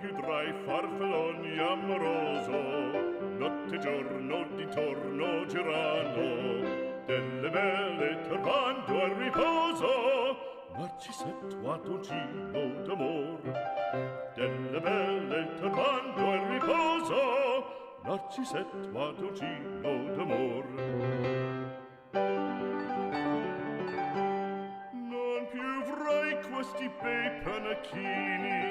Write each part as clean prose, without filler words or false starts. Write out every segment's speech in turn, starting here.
più tra i farfalloni amoroso, notte e giorno d'intorno girano, delle belle turbando al riposo, Narcisetto Adoncino d'amor. Delle belle turbando al riposo, Narcisetto Adoncino d'amor. Non più avrai questi bei panacchini,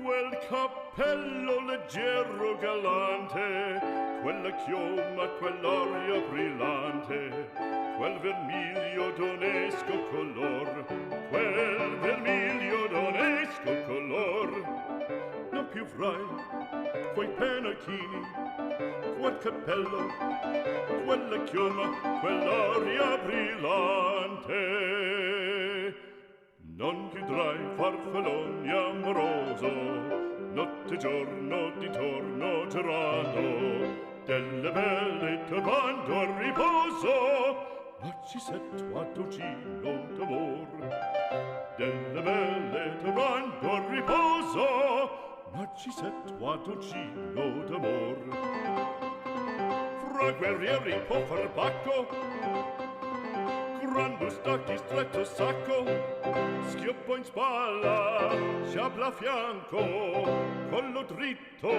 quel cappello leggero galante, quella chioma, quell'aria brillante, quel vermiglio d'onesco color, quel vermiglio d'onesco color. Non più avrai quei pennacchini, quel cappello, quella chioma, quell'aria brillante. Non più tra i farfalloni amoroso, notte e giorno d'intorno girando, delle belle turbando al riposo, Narcisetto Adoncino d'amor. Delle belle turbando al riposo, Narcisetto Adoncino d'amor. Fra guerrieri può far bacco, grande stacchi, stretto sacco, schioppo in spalla, sciabla a fianco, collo dritto,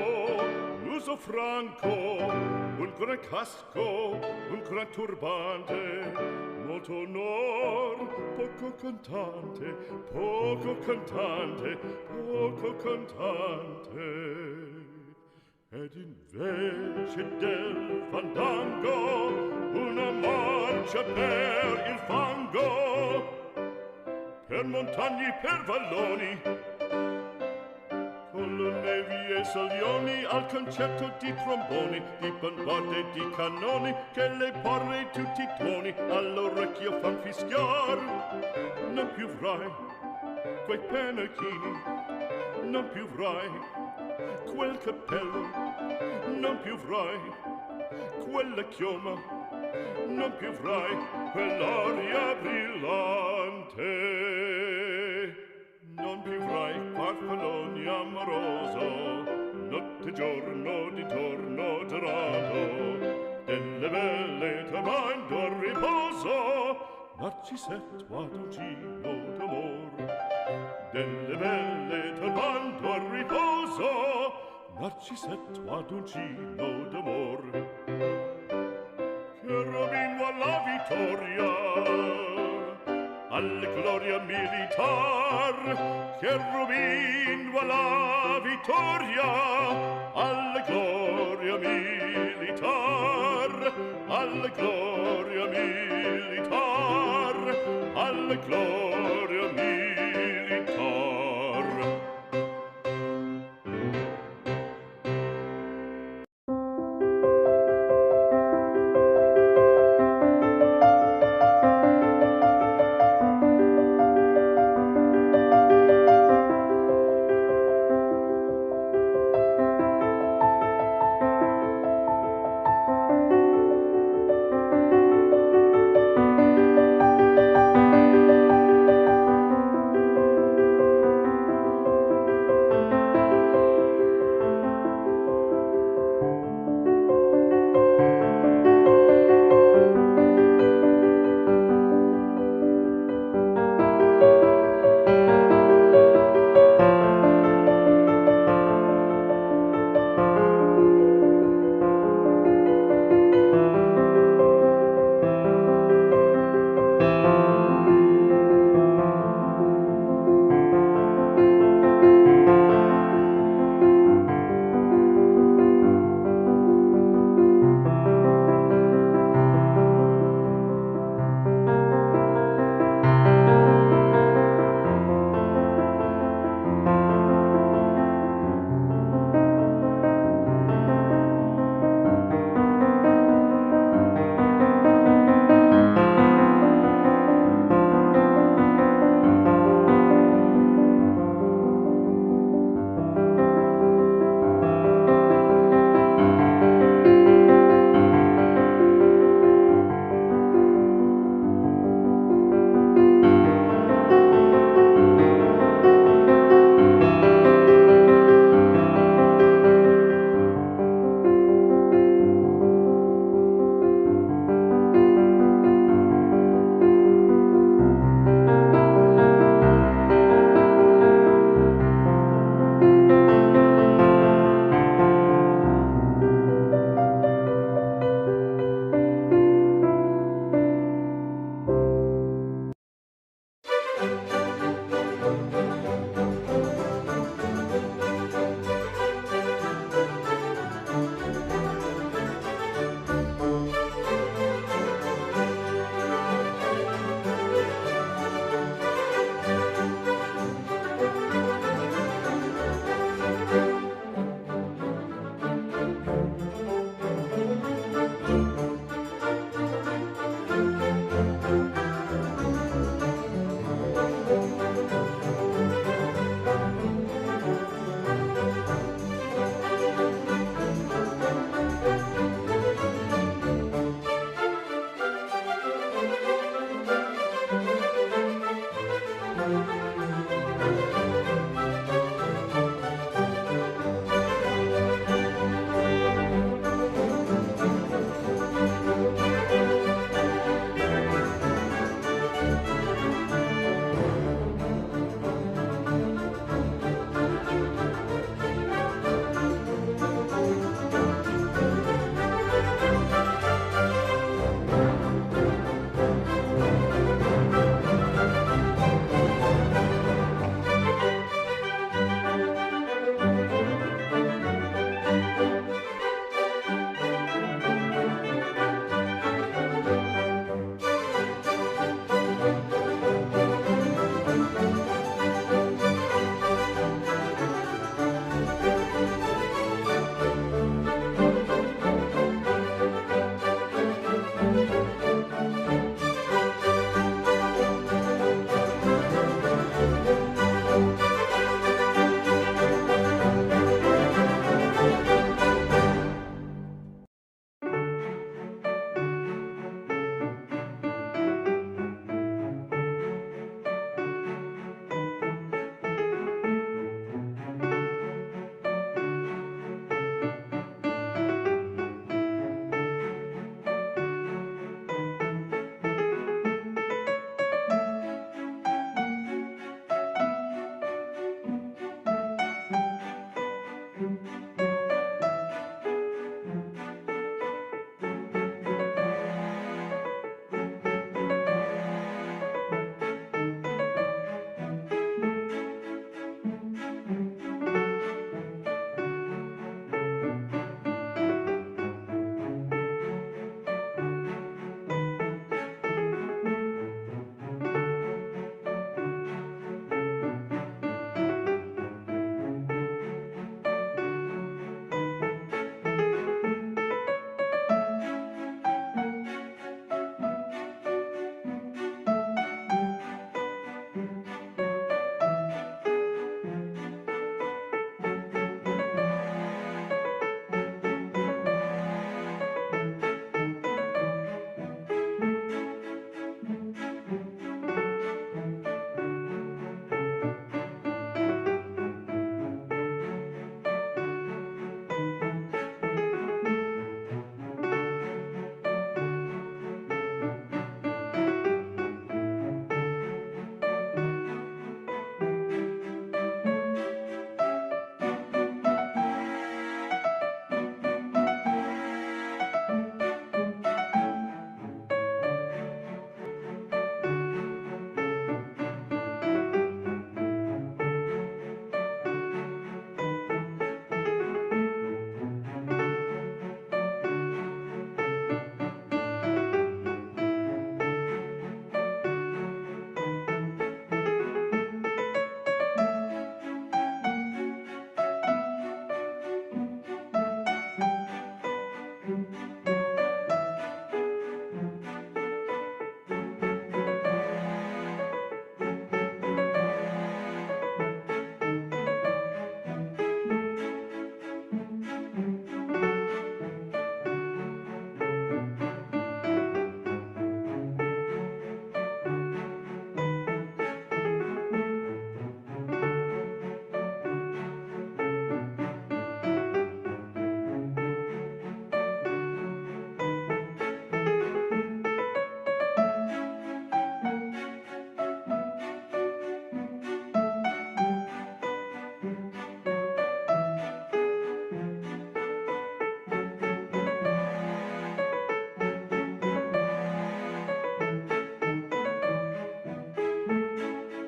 muso franco, un gran casco, un gran turbante, molto onor, poco cantante, poco cantante, poco cantante. Ed invece del fandango una marcia per il fango, per montagne, per valloni, con le nevi e salioni, al concerto di tromboni, di bombarde e di cannoni, che le porre tutti i tuoni all'orecchio fan fischiar. Non più avrai quei pennacchini, non più avrai quel cappello, non più avrai quella chioma, non più avrai quell'aria brillante. Non più avrai farfalloni amoroso, notte e giorno d'intorno girato, delle belle turbando al riposo, Narcisetto Adoncino d'amor. Delle belle turbando al riposo, Narcisetto Adoncino d'amor. Che robino alla vittoria, alla gloria militar, che robino alla vittoria, alla gloria militar, alla gloria militar, alla gloria militar.